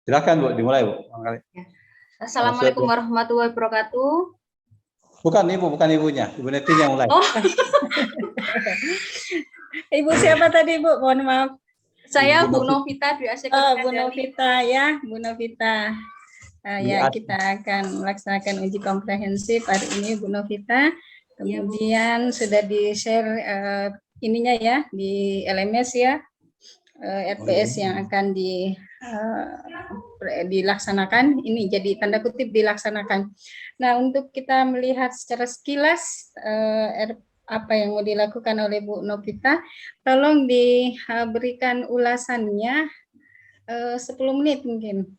Silakan Bu, dimulai Bu. Ya. Assalamualaikum warahmatullahi wabarakatuh. Bukan Ibu, bukan ibunya, Ibu Neti yang mulai. Oh, Ibu siapa tadi Bu? Mohon maaf. saya Bu Bu Novita di ASEK. Oh, Bu Novita ya, Bu Novita. Ya, Di- kita akan melaksanakan uji komprehensif hari ini Bu Novita. Kemudian sudah di-share ininya ya di LMS ya. RPS yang akan dilaksanakan ini jadi tanda kutip dilaksanakan. Nah, untuk kita melihat secara sekilas apa yang mau dilakukan oleh Bu Novita, tolong diberikan ulasannya 10 menit mungkin.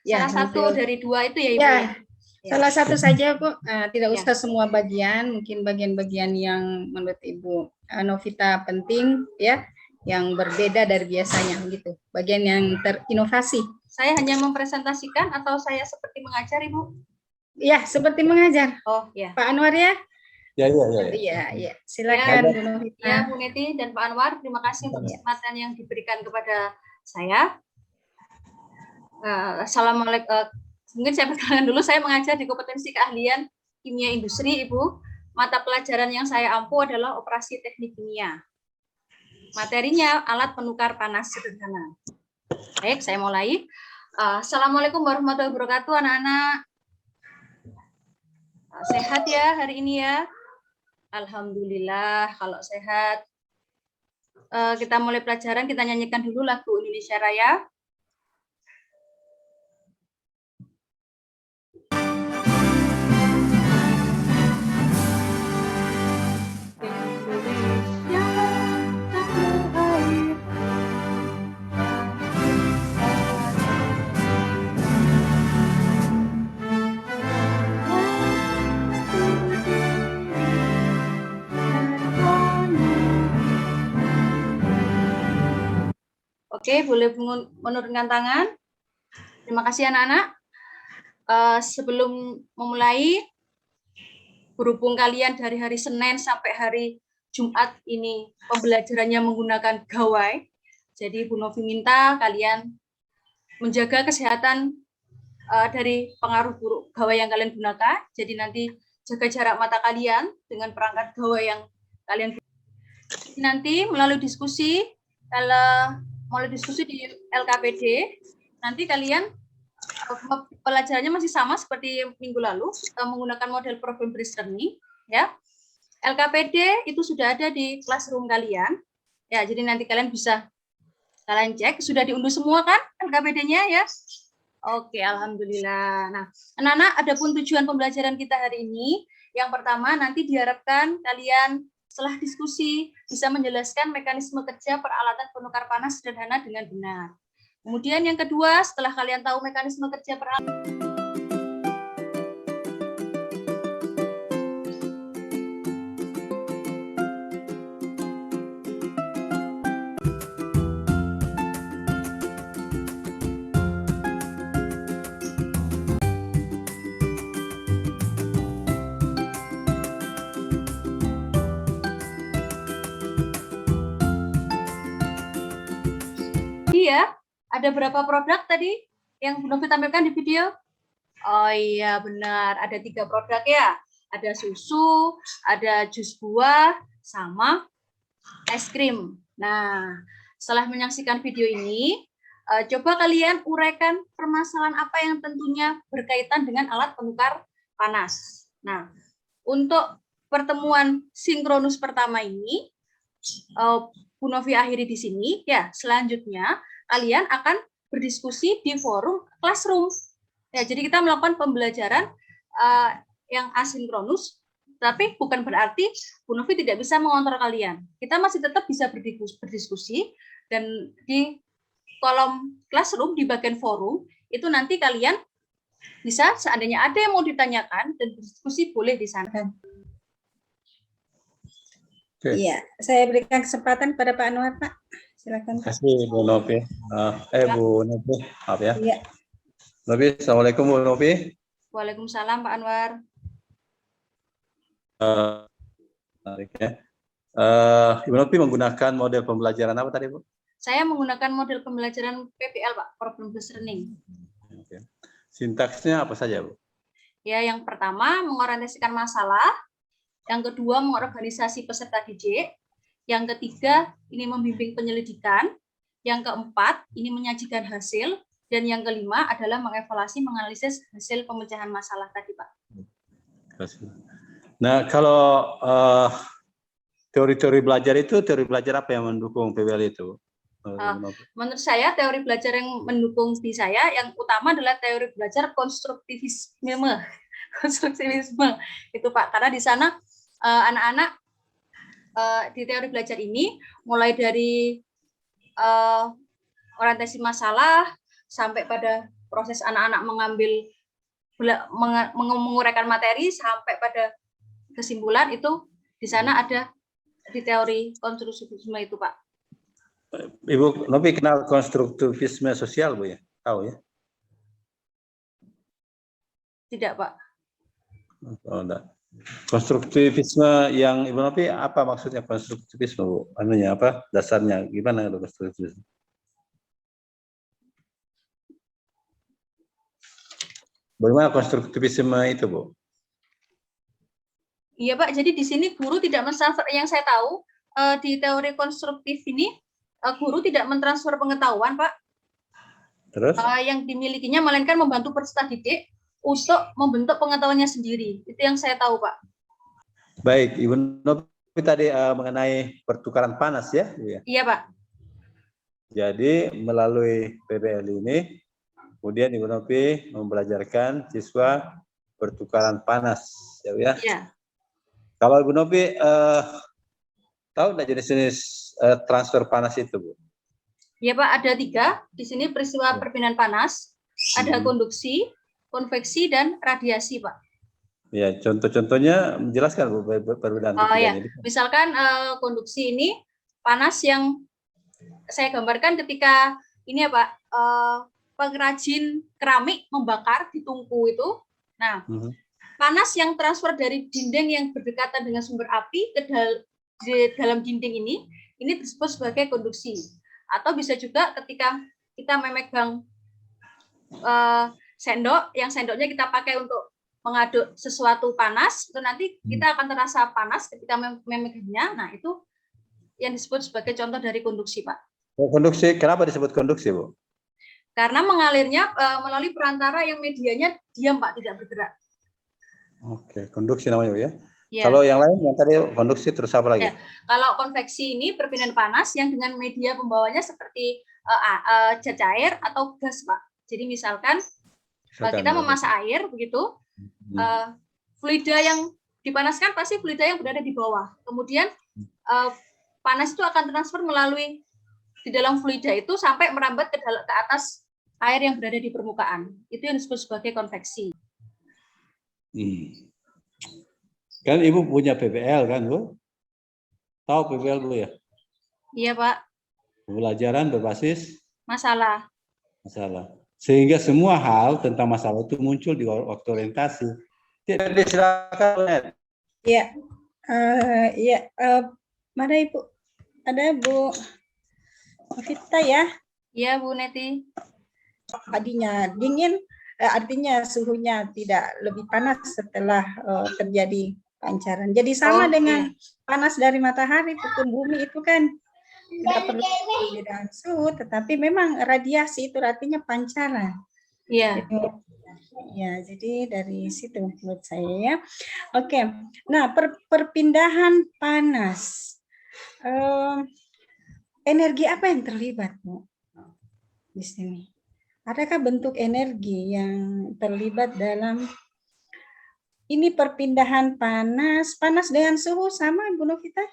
Ya, salah satu dari dua itu ya Ibu. Ya, salah satu saja Bu, tidak usah semua bagian, mungkin bagian-bagian yang menurut Ibu Novita penting ya, yang berbeda dari biasanya gitu. Bagian yang terinovasi. Saya hanya mempresentasikan atau saya seperti mengajar Ibu? Ya, seperti mengajar. Oh ya. Pak Anwar ya? Ya. Iya. Silakan Bu Novita. Ya, Bu Neti dan Pak Anwar, terima kasih untuk kesempatan yang diberikan kepada saya. Assalamualaikum. Mungkin saya perkenalkan dulu, saya mengajar di kompetensi keahlian kimia industri Ibu. Mata pelajaran yang saya ampu adalah operasi teknik kimia. Materinya alat penukar panas sederhana. Baik, saya mulai. Assalamualaikum warahmatullahi wabarakatuh, anak-anak. Sehat ya hari ini ya? Alhamdulillah kalau sehat. Kita mulai pelajaran, kita nyanyikan dulu lagu Indonesia Raya. Oke, boleh menurunkan tangan. Terima kasih anak-anak. Sebelum memulai, berhubung kalian dari hari Senin sampai hari Jumat ini pembelajarannya menggunakan gawai, jadi Bu Novi minta kalian menjaga kesehatan dari pengaruh buruk gawai yang kalian gunakan. Jadi nanti jaga jarak mata kalian dengan perangkat gawai yang kalian gunakan. Nanti melalui diskusi, di LKPD, nanti kalian pelajarannya masih sama seperti minggu lalu, menggunakan model problem based learning, ya. LKPD itu sudah ada di classroom kalian, ya. Jadi nanti kalian bisa cek, sudah diunduh semua kan LKPD-nya ya. Oke, alhamdulillah. Nah, anak-anak, adapun tujuan pembelajaran kita hari ini, yang pertama nanti diharapkan kalian setelah diskusi bisa menjelaskan mekanisme kerja peralatan penukar panas sederhana dengan benar. Kemudian yang kedua, setelah kalian tahu mekanisme kerja peralatan, ya, ada berapa produk tadi yang belum ditampilkan di video? Oh iya benar, ada 3 produk ya. Ada susu, ada jus buah, sama es krim. Nah, setelah menyaksikan video ini, coba kalian uraikan permasalahan apa yang tentunya berkaitan dengan alat penukar panas. Nah, untuk pertemuan sinkronus pertama ini, Bu Novi akhiri di sini. Ya, selanjutnya kalian akan berdiskusi di forum classroom. Ya, jadi kita melakukan pembelajaran yang asinkronus, tapi bukan berarti Bu Novi tidak bisa mengontrol kalian. Kita masih tetap bisa berdiskusi, dan di kolom classroom di bagian forum itu nanti kalian bisa, seandainya ada yang mau ditanyakan dan berdiskusi, boleh di sana. Iya, saya berikan kesempatan kepada Pak Anwar, Pak. Silakan. Terima kasih Bu Novi. Bu Novi, maaf ya. Iya. Novi, assalamualaikum Bu Novi. Waalaikumsalam Pak Anwar. Ibu Novi menggunakan model pembelajaran apa tadi Bu? Saya menggunakan model pembelajaran PBL, Pak, Problem Based Learning. Oke. Sintaksnya apa saja, Bu? Ya, yang pertama mengorientasikan masalah, yang kedua mengorganisasi peserta didik, yang ketiga ini membimbing penyelidikan, yang keempat ini menyajikan hasil, dan yang kelima adalah mengevaluasi, menganalisis hasil pemecahan masalah tadi, Pak. Nah, kalau teori-teori belajar itu, teori belajar apa yang mendukung PBL itu? Menurut saya teori belajar yang mendukung di saya yang utama adalah teori belajar konstruktivisme. Konstruktivisme itu, Pak, karena di sana anak-anak di teori belajar ini mulai dari orientasi masalah sampai pada proses anak-anak menguraikan materi sampai pada kesimpulan, itu di sana ada di teori konstruktivisme itu, Pak. Ibu Novi kenal konstruktivisme sosial, Bu, ya? Tahu ya? Tidak, Pak. Oh, enggak. Konstruktivisme yang Ibu Novi apa maksudnya konstruktivisme, Bu? Anunya apa? Dasarnya gimana konstruktivisme? Bagaimana konstruktivisme itu, Bu? Iya, Pak. Jadi di sini guru tidak mentransfer, yang saya tahu di teori konstruktif ini guru tidak mentransfer pengetahuan, Pak. Terus? Yang dimilikinya melainkan membantu peserta didik untuk membentuk pengetahuannya sendiri. Itu yang saya tahu, Pak. Baik, Ibu Novi tadi mengenai pertukaran panas ya, Bu, ya? Iya, Pak. Jadi melalui PBL ini, kemudian Ibu Novi membelajarkan siswa pertukaran panas, ya, Bu, ya? Iya. Kalau Ibu Novi tahu nggak jenis-jenis transfer panas itu, Bu? Ya, Pak, ada 3. Di sini peristiwa perpindahan panas, ada konduksi, konveksi, dan radiasi, Pak. Ya, contoh-contohnya menjelaskan, Bu, perbedaan Ya. ini. Misalkan konduksi ini panas yang saya gambarkan ketika ini ya, Pak, pengrajin keramik membakar di tungku itu. Nah, panas yang transfer dari dinding yang berdekatan dengan sumber api ke dalam dinding ini disebut sebagai konduksi. Atau bisa juga ketika kita memegang sendok, yang sendoknya kita pakai untuk mengaduk sesuatu panas, itu nanti kita akan terasa panas ketika memegangnya. Nah, itu yang disebut sebagai contoh dari konduksi, Pak. Konduksi, kenapa disebut konduksi, Bu? Karena mengalirnya melalui perantara yang medianya diam, Pak, tidak bergerak. Oke, konduksi namanya, Bu, ya? Ya. Kalau yang lain, yang tadi konduksi, terus apa lagi? Ya. Kalau konveksi ini perpindahan panas yang dengan media pembawanya seperti zat cair atau gas, Pak. Jadi misalkan kita memasak air, begitu, fluida yang dipanaskan pasti fluida yang berada di bawah. Kemudian panas itu akan transfer melalui di dalam fluida itu sampai merambat ke atas air yang berada di permukaan. Itu yang disebut sebagai konveksi. Kan Ibu punya PBL kan, Bu? Tahu PBL, Bu, ya? Iya, Pak. Pembelajaran berbasis masalah. Sehingga semua hal tentang masalah itu muncul di waktu orientasi. Jadi silakan. Iya. Mana Ibu? Ada Bu Vita ya? Iya, Bu Neti. Tadinya dingin, artinya suhunya tidak lebih panas setelah terjadi pancaran. Jadi sama dengan panas dari matahari pukul bumi itu kan tidak perlu perbedaan suhu, tetapi memang radiasi itu artinya pancaran. Iya. Ya, jadi dari situ menurut saya ya. Oke. Nah, perpindahan panas. Energi apa yang terlibat, Bu? Di sini. Adakah bentuk energi yang terlibat dalam ini perpindahan panas? Panas dengan suhu sama, Bu Novita?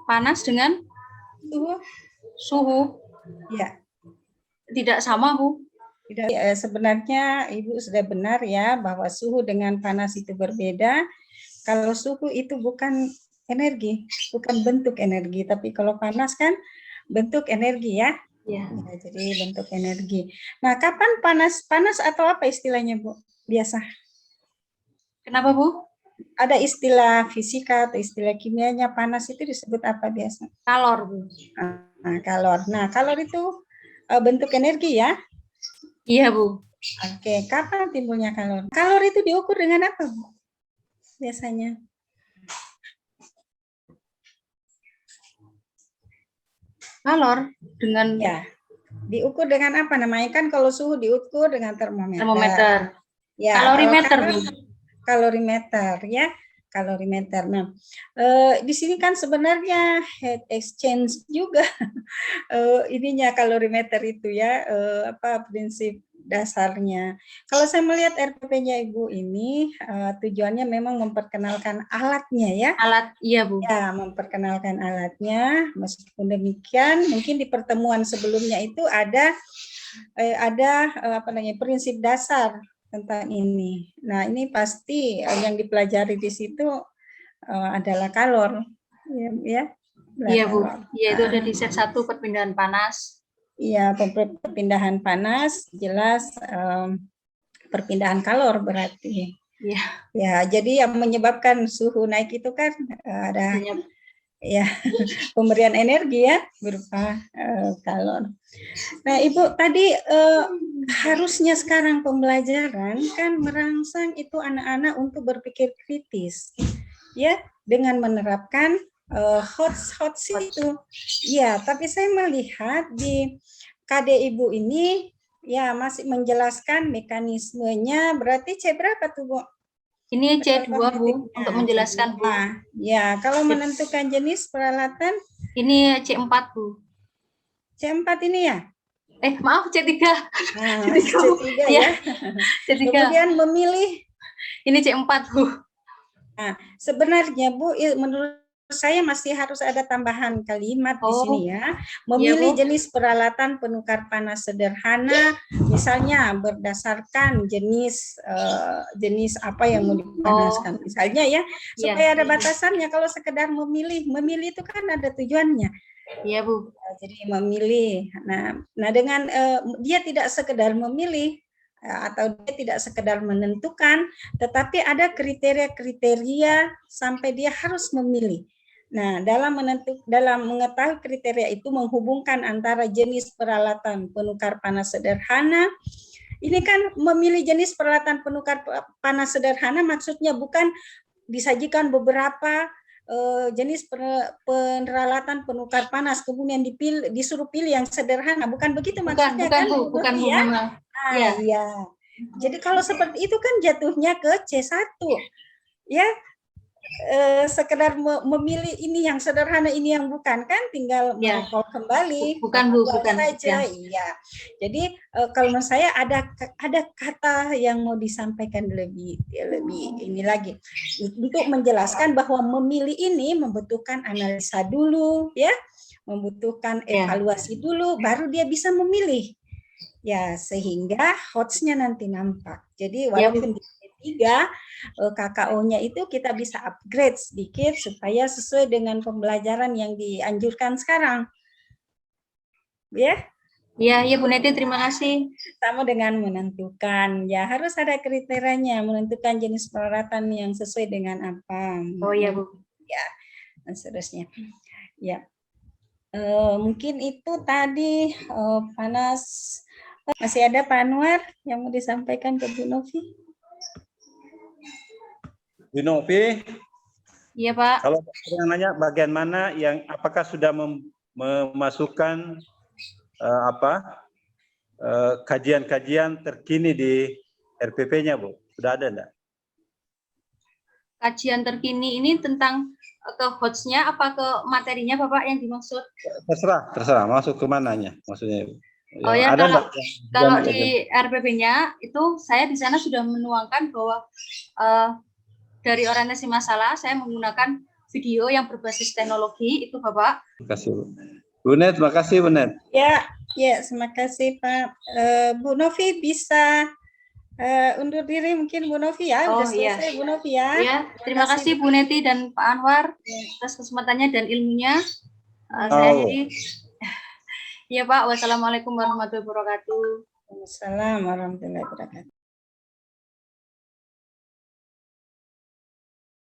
Panas dengan suhu? Ya. Tidak sama, Bu. Tidak. Sebenarnya Ibu sudah benar ya bahwa suhu dengan panas itu berbeda. Kalau suhu itu bukan energi, bukan bentuk energi, tapi kalau panas kan bentuk energi ya. Ya. Jadi bentuk energi. Nah, kapan panas? Panas atau apa istilahnya, Bu? Biasa. Kenapa, Bu? ada istilah fisika atau istilah kimianya, panas itu disebut apa biasa? Kalor, Bu. Nah, kalor. Nah, kalor itu bentuk energi ya. Iya, Bu. Oke, kapan timbulnya kalor? Kalor itu diukur dengan apa, Bu? Biasanya. Kalor dengan Ya, diukur dengan apa namanya? Kan kalau suhu diukur dengan termometer. termometer. Ya, Kalorimeter, kalau Bu. kalorimeter ya, kalorimeter. Nah, di sini kan sebenarnya heat exchange juga ininya kalorimeter itu ya, apa prinsip dasarnya. Kalau saya melihat RPP-nya Ibu ini tujuannya memang memperkenalkan alatnya ya. Alat, iya, Bu. Ya, memperkenalkan alatnya. Meskipun demikian, mungkin di pertemuan sebelumnya itu ada apa namanya prinsip dasar tentang ini. Nah, ini pasti yang dipelajari di situ adalah kalor, ya. Iya, Bu. Kalor. Iya, itu ada di set 1 perpindahan panas. Iya, perpindahan panas jelas perpindahan kalor berarti. Iya. Ya, jadi yang menyebabkan suhu naik itu kan ada ya pemberian energi ya berupa kalor. Nah, Ibu tadi harusnya sekarang pembelajaran kan merangsang itu anak-anak untuk berpikir kritis, ya, dengan menerapkan HOTS itu. Ya, tapi saya melihat di KD Ibu ini ya masih menjelaskan mekanismenya. Berarti C berapa tuh, Bu? Ini C2, Bu, untuk menjelaskan, Bu. Ya, kalau menentukan jenis peralatan ini C4, Bu. C4 ini ya? Maaf, C3. Nah, C3, ya. C3. Kemudian memilih. Ini C4, Bu. Nah, sebenarnya Bu, menurut saya masih harus ada tambahan kalimat di sini ya. Memilih jenis peralatan penukar panas sederhana, misalnya berdasarkan jenis apa yang mau dipanaskan, misalnya ya, supaya ada batasannya. Kalau sekedar memilih itu kan ada tujuannya. Iya, Bu. Jadi memilih. Nah dengan dia tidak sekedar memilih atau dia tidak sekedar menentukan, tetapi ada kriteria-kriteria sampai dia harus memilih. Nah, dalam mengetahui kriteria itu menghubungkan antara jenis peralatan penukar panas sederhana. Ini kan memilih jenis peralatan penukar panas sederhana maksudnya bukan disajikan beberapa jenis peralatan penukar panas kemudian disuruh pilih yang sederhana, bukan begitu maksudnya. Bukan, Bu, bukan, Bu, ya? Iya. Jadi kalau seperti itu kan jatuhnya ke C1 ya. Sekedar memilih ini yang sederhana ini yang bukan, kan tinggal merecall kembali, bukan, Bu, bukan saja. Iya. Jadi kalau menurut saya ada kata yang mau disampaikan lebih ini lagi untuk menjelaskan bahwa memilih ini membutuhkan analisa dulu ya, membutuhkan evaluasi dulu baru dia bisa memilih ya, sehingga HOTS-nya nanti nampak. Jadi walaupun di P3 KKO-nya itu kita bisa upgrade sedikit supaya sesuai dengan pembelajaran yang dianjurkan sekarang. Ya? Iya, Bu Neti, terima kasih. Sama dengan menentukan, ya harus ada kriterianya, menentukan jenis peralatan yang sesuai dengan apa. Oh iya, Bu. Ya, dan seterusnya. Ya. Mungkin itu tadi panas. Masih ada Pak Anwar yang mau disampaikan ke Bu Novi? Bu Novi? Iya, Pak. Kalau yang nanya bagian mana yang apakah sudah memasukkan kajian-kajian terkini di RPP-nya, Bu? Sudah ada enggak? Kajian terkini ini tentang ke HOTS-nya apa ke materinya, Bapak, yang dimaksud? Terserah. Masuk ke mananya maksudnya, Bu? Oh ya, kalau di RPP-nya itu saya di sana sudah menuangkan bahwa dari orientasi masalah saya menggunakan video yang berbasis teknologi itu, Bapak. Terima kasih, Bu. Bu Net, terima kasih, Bu Net. Ya, terima kasih, Pak. Bu Novi bisa undur diri mungkin, Bu Novi ya. Oh selesai, iya. Bu Novi ya. Iya, terima kasih Bu Neti dan Pak Anwar atas kesempatannya dan ilmunya. Saya akhiri. Ya, Pak. Wassalamualaikum warahmatullahi wabarakatuh. Waalaikumsalam warahmatullahi wabarakatuh.